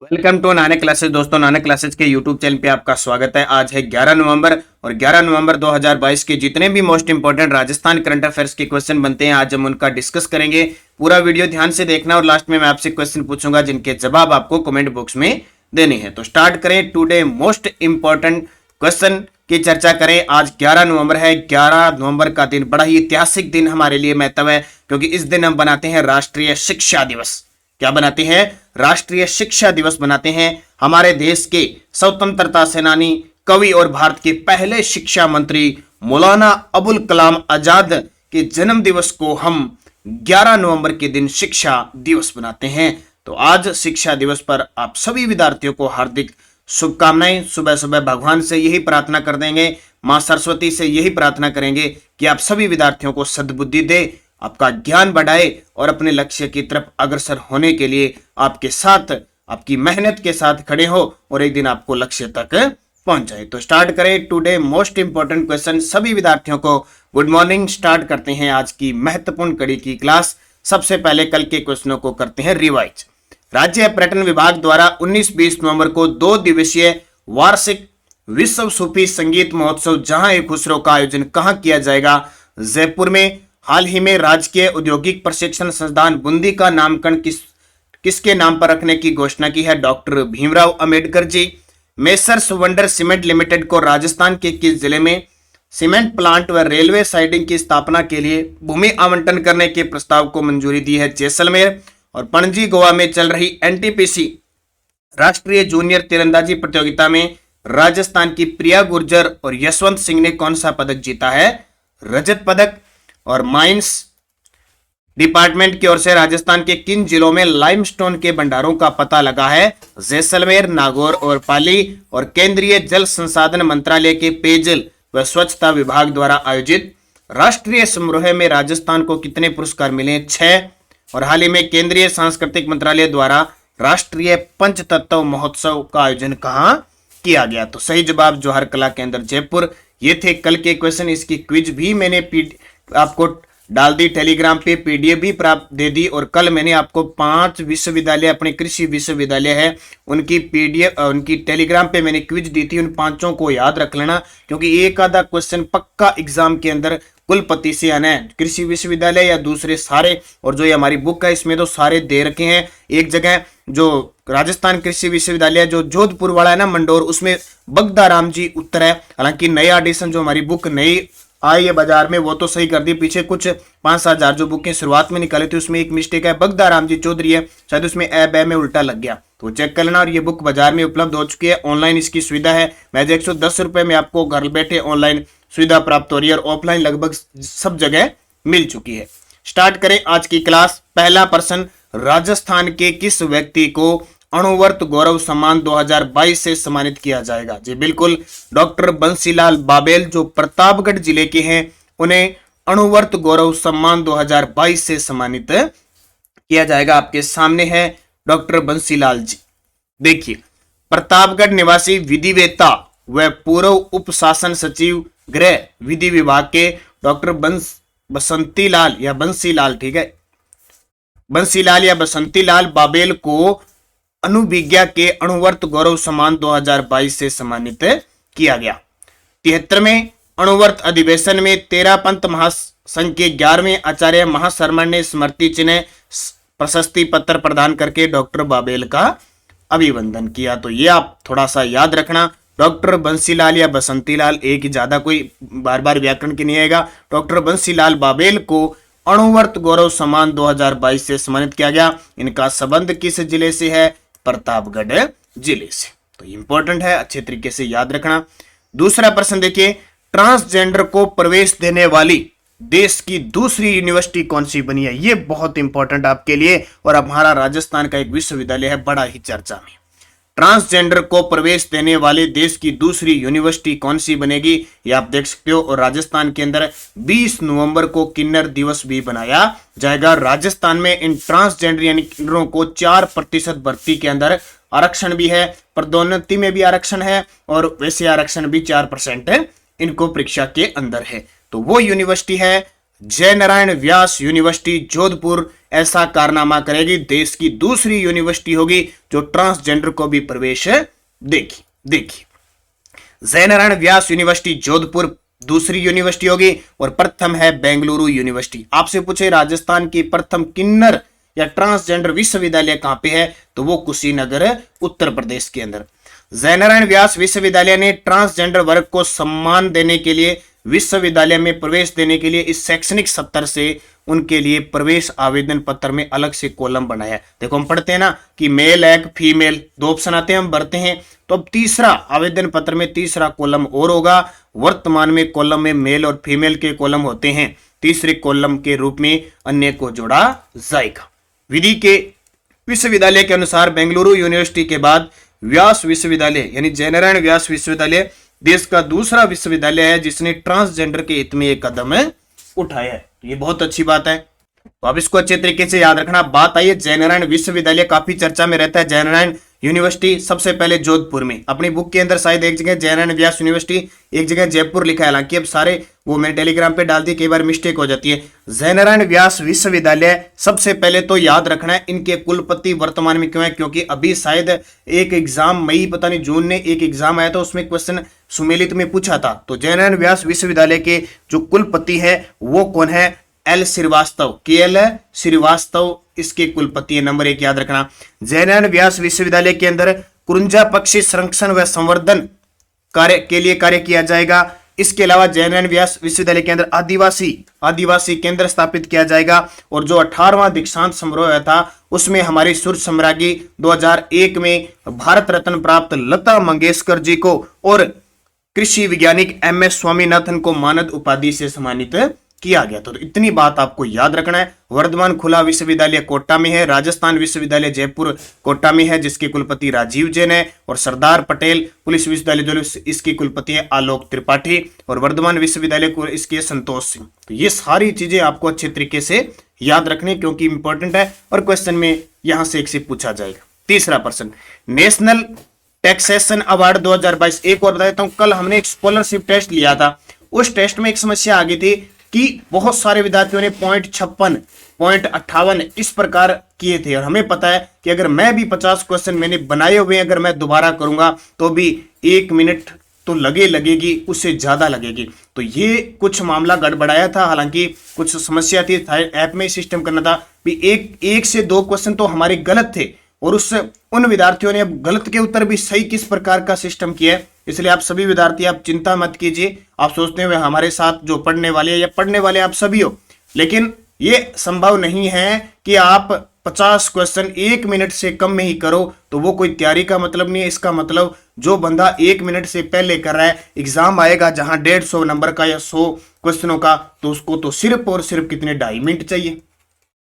Welcome to Nanak classes. दोस्तों, Nanak classes के YouTube channel पे आपका स्वागत है। आज है 11 नवंबर और 11 नवंबर 2022 के जितने भी most important Rajasthan current affairs के क्वेश्चन बनते हैं आज हम उनका डिस्कस करेंगे। पूरा वीडियो ध्यान से देखना और लास्ट में मैं आपसे क्वेश्चन पूछूंगा जिनके जवाब आपको कमेंट बॉक्स में देने हैं। तो स्टार्ट करें। टुडे मोस्ट इंपॉर्टेंट क्वेश्चन की चर्चा करें। आज 11 नवंबर है। 11 नवंबर का दिन बड़ा ही ऐतिहासिक दिन हमारे लिए महत्व है क्योंकि इस दिन हम बनाते हैं राष्ट्रीय शिक्षा दिवस। क्या बनाते हैं? राष्ट्रीय शिक्षा दिवस बनाते हैं। हमारे देश के स्वतंत्रता सेनानी, कवि और भारत के पहले शिक्षा मंत्री मौलाना अबुल कलाम आजाद के जन्म दिवस को हम 11 नवंबर के दिन शिक्षा दिवस बनाते हैं। तो आज शिक्षा दिवस पर आप सभी विद्यार्थियों को हार्दिक शुभकामनाएं। सुबह सुबह भगवान से यही प्रार्थना कर देंगे, मां सरस्वती से यही प्रार्थना करेंगे कि आप सभी विद्यार्थियों को सद्बुद्धि दे, आपका ज्ञान बढ़ाए और अपने लक्ष्य की तरफ अग्रसर होने के लिए आपके साथ, आपकी मेहनत के साथ खड़े हो और एक दिन आपको लक्ष्य तक पहुंच जाए। तो स्टार्ट करें। Today most important question. सभी विद्यार्थियों को गुड मॉर्निंग। स्टार्ट करते हैं आज की महत्वपूर्ण कड़ी की क्लास। सबसे पहले कल के क्वेश्चनों को करते हैं रिवाइज। राज्य पर्यटन विभाग द्वारा 19-20 नवंबर को 2 दिवसीय वार्षिक विश्व सूफी संगीत महोत्सव जहां एक खुसरो का आयोजन कहां किया जाएगा? जयपुर में। हाल ही में राजकीय औद्योगिक प्रशिक्षण संस्थान बूंदी का नामकरण किसके नाम पर रखने की घोषणा की है? Doctor Bhimrao Ambedkar ji. Messrs wonder cement limited को राजस्थान के किस जिले में सीमेंट प्लांट व रेलवे साइडिंग की स्थापना के लिए भूमि आवंटन करने के प्रस्ताव को मंजूरी दी है? जैसलमेर। और पणजी गोवा में चल रही एनटीपीसी राष्ट्रीय जूनियर तीरंदाजी प्रतियोगिता में राजस्थान की प्रिया गुर्जर और यशवंत सिंह ने कौन सा पदक जीता है? रजत पदक। और माइंस डिपार्टमेंट की ओर से राजस्थान के किन जिलों में लाइमस्टोन के भंडारों का पता लगा है? जैसलमेर, नागौर और पाली। और केंद्रीय जल संसाधन मंत्रालय के पेयजल व स्वच्छता विभाग द्वारा आयोजित राष्ट्रीय समारोह में राजस्थान को कितने पुरस्कार मिले? 6। और हाल ही में केंद्रीय सांस्कृतिक मंत्रालय द्वारा राष्ट्रीय पंचतत्व महोत्सव का आयोजन कहां किया गया? तो सही जवाब जौहर कला केंद्र जयपुर। ये थे कल के क्वेश्चन। इसकी क्विज भी मैंने आपको डाल दी, टेलीग्राम पे पीडीएफ भी प्राप्त दे दी। और कल मैंने आपको 5 विश्वविद्यालय, अपने कृषि विश्वविद्यालय है उनकी पीडीएफ, उनकी टेलीग्राम पे मैंने क्विज दी थी। उन 5 को याद रख लेना क्योंकि एक आधा क्वेश्चन पक्का एग्जाम के अंदर कुलपति से आना है, कृषि विश्वविद्यालय या दूसरे सारे। और जो ये हमारी बुक है इसमें तो सारे दे रखे हैं। एक जगह जो राजस्थान कृषि विश्वविद्यालय जो जोधपुर वाला है ना, मंडोर, उसमें बगदाराम जी उत्तर है। हालांकि नई एडिशन जो हमारी बुक नई आई है बाजार में वो तो सही कर दी। पीछे कुछ 5-7 हजार जो बुकें शुरुआत में निकाली थी उसमें एक मिस्टेक है, बगदाराम जी चौधरी है, शायद उसमें ए में उल्टा लग गया, तो चेक कर लेना। और ये बुक बाजार में उपलब्ध हो चुकी है, ऑनलाइन इसकी सुविधा है। मैं 110 रुपए में आपको घर बैठे ऑनलाइन सुविधा प्राप्त हो रही है और ऑफलाइन लगभग सब जगह मिल चुकी है। स्टार्ट करें आज की क्लास। पहला प्रश्न, राजस्थान के किस व्यक्ति को अणुवर्त गौरव सम्मान 2022 से सम्मानित किया जाएगा? जी बिल्कुल, डॉक्टर बंसीलाल बाबेल जो प्रतापगढ़ जिले के हैं उन्हें अणुवर्त गौरव सम्मान 2022 से सम्मानित किया जाएगा। आपके सामने है डॉक्टर बंसीलाल जी। देखिए, प्रतापगढ़ निवासी विधिवेत्ता व पूर्व उप शासन सचिव गृह विधि विभाग के डॉक्टर बसंतीलाल या बंसीलाल, ठीक है, बंसीलाल या बसंतीलाल बाबेल को अणुविज्ञा के अणुवर्त गौरव सम्मान 2022 से सम्मानित किया गया। 73वें अणुवर्त अधिवेशन में 13 पंथ महासंघ के 11वें आचार्य महाशर्मा ने स्मृति चिन्ह प्रशस्ति पत्र प्रदान करके डॉक्टर बाबेल का अभिवंदन किया। तो ये आप थोड़ा सा याद रखना, डॉक्टर बंसीलाल या बसंतीलाल, एक ही, ज्यादा कोई बार बार व्याकरण की नहीं आएगा। डॉक्टर बंसीलाल बाबेल को अणुवर्त गौरव सम्मान 2022 से सम्मानित किया गया। इनका संबंध किस जिले से है? प्रतापगढ़ जिले से। तो इंपॉर्टेंट है, अच्छे तरीके से याद रखना। दूसरा प्रश्न देखिए, ट्रांसजेंडर को प्रवेश देने वाली देश की दूसरी यूनिवर्सिटी कौन सी बनी है? ये बहुत इंपॉर्टेंट आपके लिए और हमारा राजस्थान का एक विश्वविद्यालय है बड़ा ही चर्चा में। ट्रांसजेंडर को प्रवेश देने वाले देश की दूसरी यूनिवर्सिटी कौन सी बनेगी? ये आप देख सकते हो। और राजस्थान के अंदर 20 नवंबर को किन्नर दिवस भी बनाया जाएगा। राजस्थान में इन ट्रांसजेंडर यानी किन्नरों को 4% भर्ती के अंदर आरक्षण भी है, पदोन्नति में भी आरक्षण है और वैसे आरक्षण भी 4% इनको परीक्षा के अंदर है। तो वो यूनिवर्सिटी है जय नारायण व्यास यूनिवर्सिटी जोधपुर ऐसा कारनामा करेगी, देश की दूसरी यूनिवर्सिटी होगी जो ट्रांसजेंडर को भी प्रवेश देगी। देखिए, जयनारायण व्यास यूनिवर्सिटी जोधपुर दूसरी यूनिवर्सिटी होगी और प्रथम है बेंगलुरु यूनिवर्सिटी। आपसे पूछे राजस्थान की प्रथम किन्नर या ट्रांसजेंडर विश्वविद्यालय कहां पे है, तो वो कुशीनगर उत्तर प्रदेश के अंदर। जयनारायण व्यास विश्वविद्यालय ने ट्रांसजेंडर वर्ग को सम्मान देने के लिए, विश्वविद्यालय में प्रवेश देने के लिए इस शैक्षणिक सत्र से उनके लिए प्रवेश आवेदन पत्र में अलग से कॉलम बनाया। देखो हम पढ़ते हैं ना कि मेल एक फीमेल, दो ऑप्शन आते हैं, हम भरते हैं, तो अब तीसरा आवेदन पत्र में तीसरा कॉलम और होगा। वर्तमान में कॉलम में मेल और फीमेल के कॉलम होते हैं, तीसरे कॉलम के रूप में अन्य को जोड़ा जाएगा। विधि के विश्वविद्यालय के अनुसार बेंगलुरु यूनिवर्सिटी के बाद व्यास विश्वविद्यालय यानी जयनारायण व्यास विश्वविद्यालय देश का दूसरा विश्वविद्यालय है जिसने ट्रांसजेंडर के हित में एक कदम उठाया है। तो ये बहुत अच्छी बात है, तो आप इसको अच्छे तरीके से याद रखना। बात आई है जयनारायण विश्वविद्यालय, काफी चर्चा में रहता है जयनारायण यूनिवर्सिटी, सबसे पहले जोधपुर में। अपनी बुक के अंदर शायद एक जगह जयनारायण व्यास यूनिवर्सिटी, एक जगह जयपुर लिखा है, हालांकि अब सारे वो मैंने टेलीग्राम पे डाल दी, कई बार मिस्टेक हो जाती है। जयनारायण व्यास विश्वविद्यालय सबसे पहले तो याद रखना है इनके कुलपति वर्तमान में क्यों है, क्योंकि अभी शायद एक एग्जाम मई पता नहीं जून में एक एग्जाम आया था, उसमें क्वेश्चन सुमेलित में पूछा था। तो जयनारायण व्यास विश्वविद्यालय के जो कुलपति है वो कौन है, एल श्रीवास्तव, के एल श्रीवास्तव इसके कुलपति है। नंबर 1 याद रखना। जयनारायण व्यास विश्वविद्यालय के अंदर कुरुंजा पक्षी संरक्षण व संवर्धन कार्य के लिए कार्य किया जाएगा। इसके अलावा जयनारायण व्यास विश्वविद्यालय के अंदर आदिवासी केंद्र स्थापित किया जाएगा। और जो 18वां दीक्षांत समारोह था उसमें हमारी सूर्य सम्राज्ञी 2001 में भारत रत्न प्राप्त लता मंगेशकर जी को और कृषि वैज्ञानिक MS स्वामीनाथन को मानद उपाधि से सम्मानित किया गया। तो इतनी बात आपको याद रखना है। वर्धमान खुला विश्वविद्यालय कोटा में है, राजस्थान विश्वविद्यालय जयपुर कोटा में है जिसके कुलपति राजीव जैन है, और सरदार पटेल पुलिस विश्वविद्यालय जो इसके कुलपति है आलोक त्रिपाठी, और वर्धमान विश्वविद्यालय को इसके संतोष सिंह। तो ये सारी चीजें आपको अच्छे तरीके से याद रखनी क्योंकि इंपॉर्टेंट है और क्वेश्चन में यहां से एक से पूछा जाएगा। तीसरा प्रश्न, नेशनल टैक्सेशन अवार्ड 2022। एक और बता देता हूं, कल हमने एक स्कॉलरशिप टेस्ट लिया था, उस टेस्ट में एक समस्या आ गई थी कि बहुत सारे विद्यार्थियों ने 0.56, 0.58 इस प्रकार किए थे, और हमें पता है कि अगर मैं भी 50 क्वेश्चन मैंने बनाए हुए अगर मैं दोबारा करूंगा तो भी 1 मिनट तो लगेगी, उससे ज्यादा लगेगी। तो ये कुछ मामला गड़बड़ाया था, हालांकि कुछ समस्या थी, ऐप में सिस्टम करना था भी एक से 2 क्वेश्चन तो हमारे गलत थे, और उससे उन विद्यार्थियों ने अब गलत के उत्तर भी सही किस प्रकार का सिस्टम किया है। इसलिए आप सभी विद्यार्थी आप चिंता मत कीजिए, आप सोचते हुए हमारे साथ जो पढ़ने वाले हैं या पढ़ने वाले आप सभी हो, लेकिन ये संभव नहीं है कि आप 50 क्वेश्चन 1 मिनट से कम में ही करो, तो वो कोई तैयारी का मतलब नहीं है। इसका मतलब जो बंदा 1 मिनट से पहले कर रहा है, एग्जाम आएगा जहां 150 नंबर का या 100 क्वेश्चनों का, तो उसको तो सिर्फ और सिर्फ कितने 2.5 मिनट चाहिए।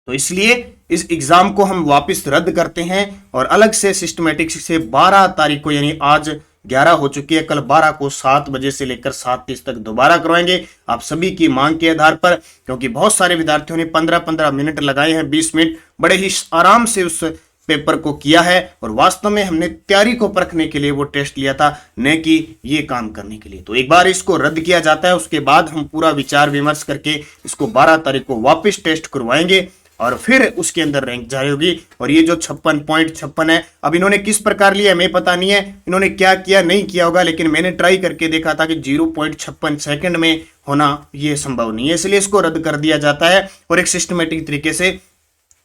तो इसलिए इस एग्जाम को हम वापस रद्द करते हैं और अलग से सिस्टमेटिक से 12 तारीख को, यानी आज 11 हो चुकी है, कल 12 को 7 बजे से लेकर 7:30 तक दोबारा करवाएंगे आप सभी की मांग के आधार पर, क्योंकि बहुत सारे विद्यार्थियों ने 15-15 मिनट लगाए हैं, 20 मिनट बड़े ही आराम से उस पेपर को किया है, और वास्तव में हमने तैयारी को परखने के लिए वो टेस्ट लिया था, न कि ये काम करने के लिए। तो एक बार इसको रद्द किया जाता है, उसके बाद हम पूरा विचार विमर्श करके इसको 12 तारीख को वापस टेस्ट करवाएंगे और फिर उसके अंदर रैंक जारी होगी। और ये जो 56.56 है, अब इन्होंने किस प्रकार लिया हमें पता नहीं है, इन्होंने क्या किया नहीं किया होगा, लेकिन मैंने ट्राई करके देखा था कि 0.56 सेकंड में होना ये संभव नहीं है, इसलिए इसको रद्द कर दिया जाता है। और एक सिस्टमेटिक तरीके से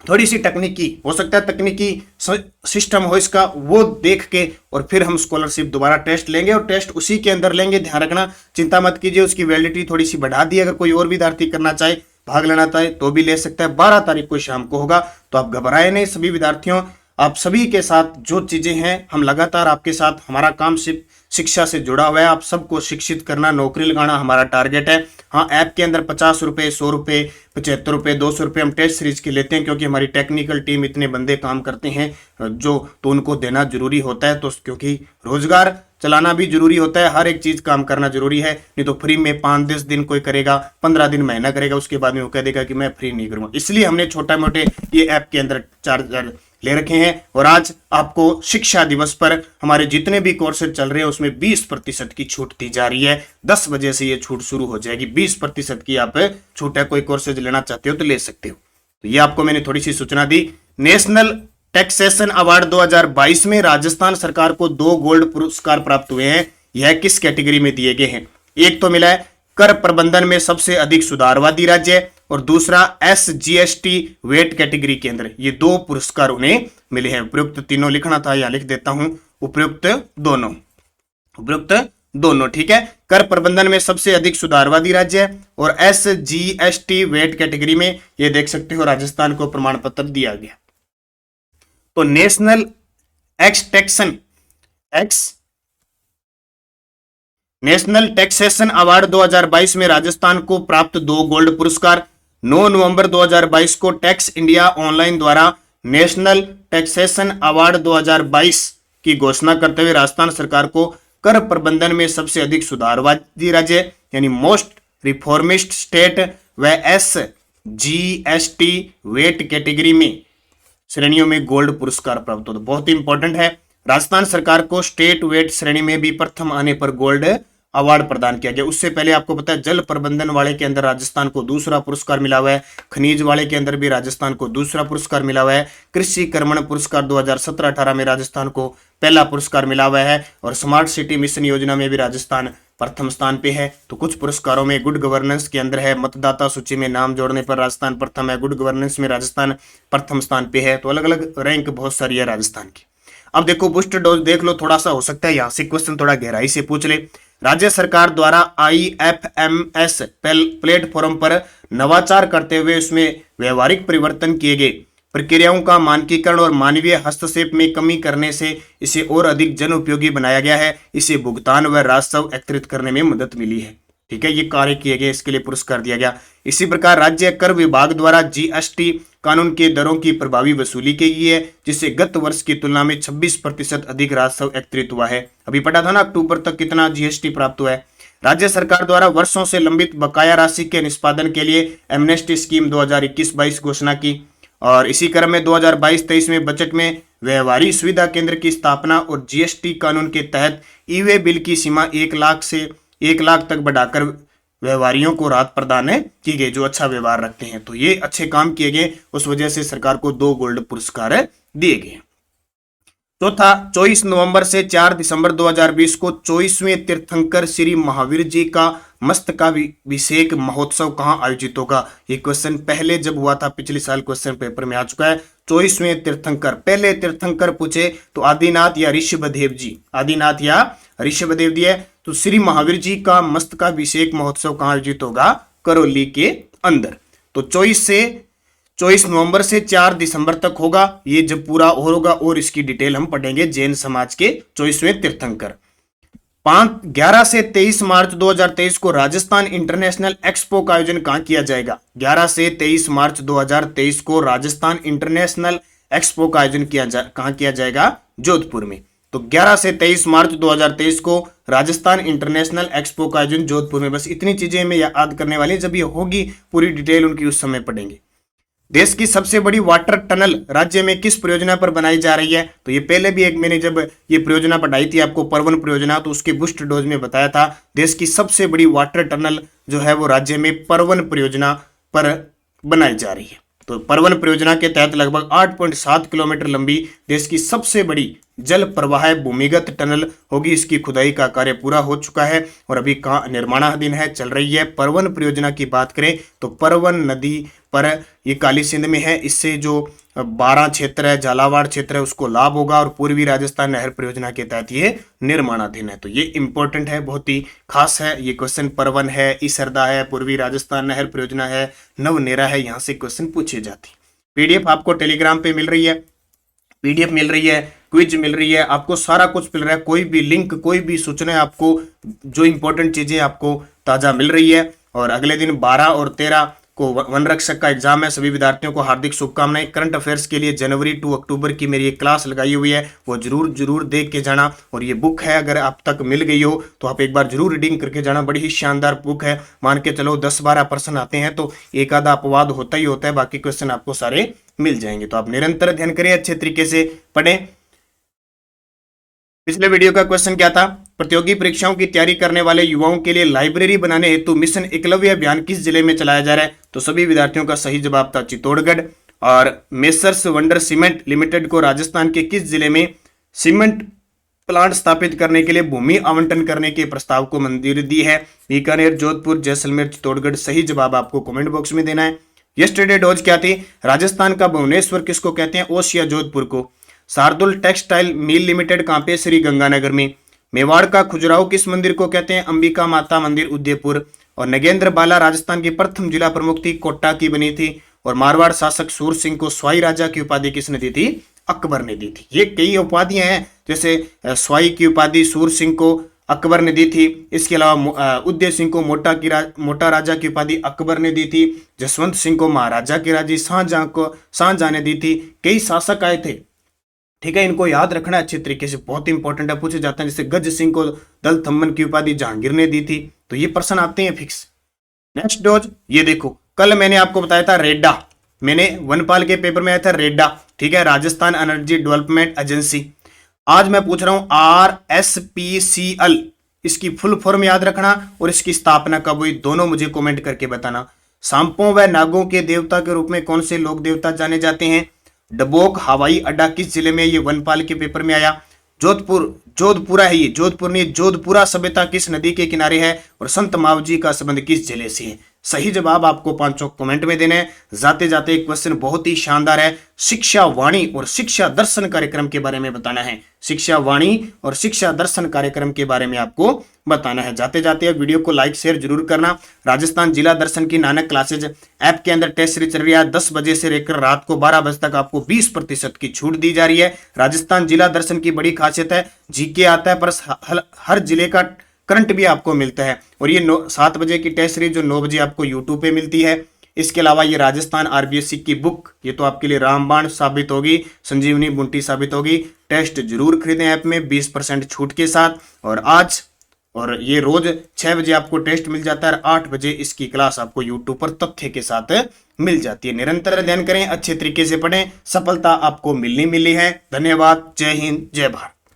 थोड़ी सी तकनीकी हो सकता है, तकनीकी सिस्टम हो इसका, वो देख के और फिर हम स्कॉलरशिप दोबारा टेस्ट लेंगे, और टेस्ट उसी के अंदर लेंगे। ध्यान रखना, चिंता मत कीजिए, उसकी वैलिडिटी थोड़ी सी बढ़ा दी, अगर कोई और विद्यार्थी करना चाहे भाग लेना चाहे तो भी ले सकता है। 12 तारीख को शाम को होगा, तो आप घबराए नहीं सभी विद्यार्थियों। आप सभी के साथ जो चीजें हैं हम लगातार आपके साथ, हमारा काम सिर्फ शिक्षा से जुड़ा हुआ है, आप सबको शिक्षित करना, नौकरी लगाना हमारा टारगेट है। हाँ, ऐप के अंदर 50 रुपए, 100 रुपए, 75 रुपए, 200 रुपए हम टेस्ट सीरीज के लेते हैं, क्योंकि हमारी टेक्निकल टीम इतने बंदे काम करते हैं जो, तो उनको देना जरूरी होता है। तो क्योंकि रोजगार चलाना भी जरूरी होता है, हर एक चीज काम करना जरूरी है, नहीं तो फ्री में 5-10 दिन कोई करेगा, 15 दिन महीना करेगा, उसके बाद में वो कह देगा कि मैं फ्री नहीं करूंगा। इसलिए हमने छोटा मोटे ये ऐप के अंदर चार्जर ले रखे हैं। और आज आपको शिक्षा दिवस पर हमारे जितने भी कोर्सेज चल रहे हैं उसमें 20% की छूट दी जा रही है। 10 बजे से ये छूट शुरू हो जाएगी, 20% की आप छूट है। कोई कोर्सेज लेना चाहते हो तो ले सकते हो। तो ये आपको मैंने थोड़ी सी सूचना दी। नेशनल टैक्सेशन अवार्ड 2022 में राजस्थान सरकार को 2 गोल्ड पुरस्कार प्राप्त हुए हैं। यह किस कैटेगरी में दिए गए हैं? एक तो मिला है कर प्रबंधन में सबसे अधिक सुधारवादी राज्य, और दूसरा SGST वेट कैटेगरी के अंदर। ये 2 पुरस्कार उन्हें मिले हैं। उपयुक्त तीनों लिखना था, यहां लिख देता हूं उपयुक्त दोनों, उपयुक्त दोनों। ठीक है, कर प्रबंधन में सबसे अधिक सुधारवादी राज्य है, और SGST वेट कैटेगरी में ये देख सकते हो राजस्थान को प्रमाण पत्र दिया गया। तो नेशनल नेशनल टैक्सेशन अवार्ड 2022 में राजस्थान को प्राप्त 2 गोल्ड पुरस्कार। 9 नवंबर 2022 को टैक्स इंडिया ऑनलाइन द्वारा नेशनल टैक्सेशन अवार्ड 2022 की घोषणा करते हुए राजस्थान सरकार को कर प्रबंधन में सबसे अधिक सुधारवादी राज्य यानी मोस्ट रिफॉर्मिस्ट स्टेट व SGST वेट कैटेगरी में श्रेणियों में गोल्ड पुरस्कार प्राप्त होता है। बहुत ही इंपॉर्टेंट है। राजस्थान सरकार को स्टेट वेट श्रेणी में भी प्रथम आने पर गोल्ड अवार्ड प्रदान किया गया। उससे पहले आपको पता है जल प्रबंधन वाले के अंदर राजस्थान को दूसरा पुरस्कार मिला हुआ है, खनिज वाले के अंदर भी राजस्थान को दूसरा पुरस्कार मिला हुआ है, कृषि कर्मण पुरस्कार 2017-18 में राजस्थान को पहला पुरस्कार मिला हुआ है, और स्मार्ट सिटी मिशन योजना में भी राजस्थान प्रथम स्थान पे है। तो कुछ पुरस्कारों में गुड गवर्नेंस के अंदर है, मतदाता सूची में नाम जोड़ने पर राजस्थान प्रथम है, गुड गवर्नेंस में राजस्थान प्रथम स्थान पे है। तो अलग अलग रैंक बहुत सारी है राजस्थान की। अब देखो बूस्टर डोज देख लो, थोड़ा सा हो सकता है यहां से क्वेश्चन थोड़ा गहराई से पूछ ले। राज्य सरकार द्वारा IFMS प्लेटफॉर्म पर नवाचार करते हुए उसमें व्यवहारिक परिवर्तन किए गए, प्रक्रियाओं का मानकीकरण और मानवीय हस्तक्षेप में कमी करने से इसे और अधिक जन उपयोगी बनाया गया है। इसे भुगतान व राजस्व एकत्रित करने में मदद मिली है। ठीक है, ये कार्य किए गए, इसके लिए पुरस्कार दिया गया। इसी प्रकार राज्य कर विभाग द्वारा GST कानून के दरों की प्रभावी वसूली की गई है, जिससे गत वर्ष की तुलना में 26% अधिक राजस्व एकत्रित हुआ है। अभी पता था ना अक्टूबर तक कितना GST प्राप्त हुआ है। राज्य सरकार द्वारा वर्षों से लंबित बकाया राशि के निष्पादन के लिए एमनेस्टी स्कीम 2021-22 घोषणा की, और इसी क्रम में 2022-23 में बजट में व्यवहारी सुविधा केंद्र की स्थापना और GST कानून के तहत ई-वे बिल की सीमा 1 लाख से 1 लाख तक बढ़ाकर व्यवहारियों को राहत प्रदान की गई जो अच्छा व्यवहार रखते हैं। तो ये अच्छे काम किए गए, उस वजह से सरकार को 2 गोल्ड पुरस्कार दिए गए। चौथा, 24 नवंबर से 4 दिसंबर 2020 को 24वें तीर्थंकर श्री महावीर जी का मस्तकाभिषेक महोत्सव कहां आयोजित होगा? ये क्वेश्चन पहले जब हुआ था पिछले साल क्वेश्चन पेपर में आ चुका है। 24वें तीर्थंकर, पहले तीर्थंकर पूछे तो आदिनाथ या ऋषभदेव जी, आदिनाथ या ऋषभदेव जी है। तो श्री महावीर जी का मस्तकाभिषेक महोत्सव कहां आयोजित होगा? करौली के अंदर। तो 24 नवंबर से 4 दिसंबर तक होगा, ये जब पूरा होगा, और इसकी डिटेल हम पढ़ेंगे जैन समाज के 24वें तीर्थंकर। 11 से 23 मार्च 2023 को राजस्थान इंटरनेशनल एक्सपो का आयोजन कहां किया जाएगा? 11 से 23 मार्च 2023 को राजस्थान इंटरनेशनल एक्सपो का आयोजन कहां किया जाएगा? जोधपुर में। तो 11 से 23 मार्च 2023 को राजस्थान इंटरनेशनल एक्सपो का आयोजन जोधपुर में। बस इतनी चीजें हमें याद करने वाली, जब ये होगी पूरी डिटेल उनकी उस समय पढ़ेंगे। देश की सबसे बड़ी वाटर टनल राज्य में किस परियोजना पर बनाई जा रही है? तो ये पहले भी एक मैंने जब ये परियोजना पढ़ाई थी आपको, परवन परियोजना, तो उसके बूस्ट डोज में बताया था देश की सबसे बड़ी वाटर टनल जो है वो राज्य में परवन परियोजना पर बनाई जा रही है। तो परवन परियोजना के तहत लगभग 8.7 किलोमीटर लंबी देश की सबसे बड़ी जल प्रवाह भूमिगत टनल होगी। इसकी खुदाई का कार्य पूरा हो चुका है और अभी निर्माणाधीन है, चल रही है। परवन परियोजना की बात करें तो परवन नदी पर ये काली सिंध में है। इससे जो 12 क्षेत्र है, झालावाड़ क्षेत्र है, उसको लाभ होगा, और पूर्वी राजस्थान नहर परियोजना के तहत ये निर्माणाधीन है। तो ये इंपॉर्टेंट है, बहुत ही खास है ये क्वेश्चन। परवन है, ईसरदा है, पूर्वी राजस्थान नहर परियोजना है, नवनेरा है, यहाँ से क्वेश्चन पूछे जाते हैं। PDF आपको टेलीग्राम पे मिल रही है, PDF मिल रही है, क्विज मिल रही है, आपको सारा कुछ मिल रहा है। कोई भी लिंक, कोई भी सूचना आपको, जो इंपॉर्टेंट चीजें आपको ताजा मिल रही है। और अगले दिन 12 और 13 को वन रक्षक का एग्जाम है। सभी विद्यार्थियों को हार्दिक शुभकामनाएं। करंट अफेयर्स के लिए जनवरी 2 अक्टूबर की मेरी एक क्लास लगाई हुई है, वो जरूर देख के जाना। और ये बुक है, अगर आप तक मिल गई हो तो आप एक बार जरूर रीडिंग करके जाना। बड़ी ही शानदार बुक है, मान के चलो 10-12 प्रश्न आते हैं तो एक आधा अपवाद होता ही होता है, बाकी क्वेश्चन आपको सारे मिल जाएंगे। तो आप निरंतर अध्ययन करें, अच्छे तरीके से पढ़ें। पिछले वीडियो का क्वेश्चन क्या था? प्रतियोगी परीक्षाओं की तैयारी करने वाले युवाओं के लिए लाइब्रेरी बनाने हेतु मिशन एकलव्य अभियान किस जिले में चलाया जा रहा है? तो सभी विद्यार्थियों का सही जवाब था चित्तौड़गढ़। और मेसर्स वंडर सीमेंट लिमिटेड को राजस्थान के किस जिले में सीमेंट प्लांट स्थापित करने के लिए भूमि आवंटन करने के प्रस्ताव को मंजूरी दी है? बीकानेर, जोधपुर, जैसलमेर, चित्तौड़गढ़। सही जवाब आपको कमेंट बॉक्स में देना है। यस्टरडे डोज क्या थी? राजस्थान का भुवनेश्वर किसको कहते हैं? ओसिया जोधपुर को। शार्दुल टेक्सटाइल मिल लिमिटेड कहां पे? श्री गंगानगर में। मेवाड़ का खजुराहो किस मंदिर को कहते हैं? अंबिका माता मंदिर, उदयपुर। और नगेंद्र बाला राजस्थान की प्रथम जिला प्रमुख थी, कोटा की बनी थी। और मारवाड़ शासक सूर सिंह को स्वाई राजा की उपाधि किसने दी थी? अकबर ने दी थी। ये कई उपाधियां हैं, जैसे स्वाई की उपाधि सूर सिंह को अकबर ने दी थी। इसके अलावा उदय सिंह को मोटा राजा की उपाधि अकबर ने दी थी। जसवंत सिंह को महाराजा की राजी शाहजहां ने दी थी। कई शासक आए थे, ठीक है, इनको याद रखना अच्छे तरीके से, बहुत इंपॉर्टेंट है, पूछे जाते हैं। जैसे गज सिंह को दल थम्मन की उपाधि जहांगीर ने दी थी। तो ये प्रश्न आते हैं फिक्स। नेक्स्ट डोज, ये देखो, कल मैंने आपको बताया था रेडा, मैंने वनपाल के पेपर में आया था रेडा, ठीक है, राजस्थान एनर्जी डेवलपमेंट एजेंसी। आज मैं पूछ रहा हूं RSPCL, इसकी फुल फॉर्म याद रखना और इसकी स्थापना कब हुई, दोनों मुझे कमेंट करके बताना। सांपों व नागों के देवता के रूप में कौन से लोक देवता जाने जाते हैं? डबोक हवाई अड्डा किस जिले में? ये वनपाल के पेपर में आया। जोधपुरा है ये, जोधपुर नहीं, जोधपुरा सभ्यता किस नदी के किनारे है? और संत मावजी का संबंध किस जिले से है? सही जवाब आपको पांचों कमेंट में देने हैं। जाते जाते एक क्वेश्चन बहुत ही शानदार है, शिक्षा वाणी और शिक्षा दर्शन कार्यक्रम के बारे में बताना है। शिक्षा वाणी और शिक्षा दर्शन कार्यक्रम के बारे में आपको बताना है। जाते जाते वीडियो को लाइक शेयर जरूर करना। राजस्थान जिला दर्शन की नानक क्लासेज ऐप के अंदर टेस्ट सीरीज चल रही है। 10 बजे से लेकर रात को 12 बजे तक आपको 20% की छूट दी जा रही है। राजस्थान जिला दर्शन की बड़ी खासियत है, जीके आता है पर हर जिले का करंट भी आपको मिलता है। और ये 7 बजे की टेस्ट सीरीज जो 9 बजे आपको यूट्यूब पे मिलती है। इसके अलावा ये राजस्थान RBSC की बुक, ये तो आपके लिए रामबाण साबित होगी, संजीवनी बूटी साबित होगी। टेस्ट जरूर खरीदें ऐप में 20% छूट के साथ। और ये रोज 6 बजे आपको टेस्ट मिल जाता है, 8 बजे इसकी क्लास आपको यूट्यूब पर तथ्य के साथ मिल जाती है। निरंतर अध्ययन करें, अच्छे तरीके से पढ़ें, सफलता आपको मिलनी है। धन्यवाद। जय हिंद, जय भारत।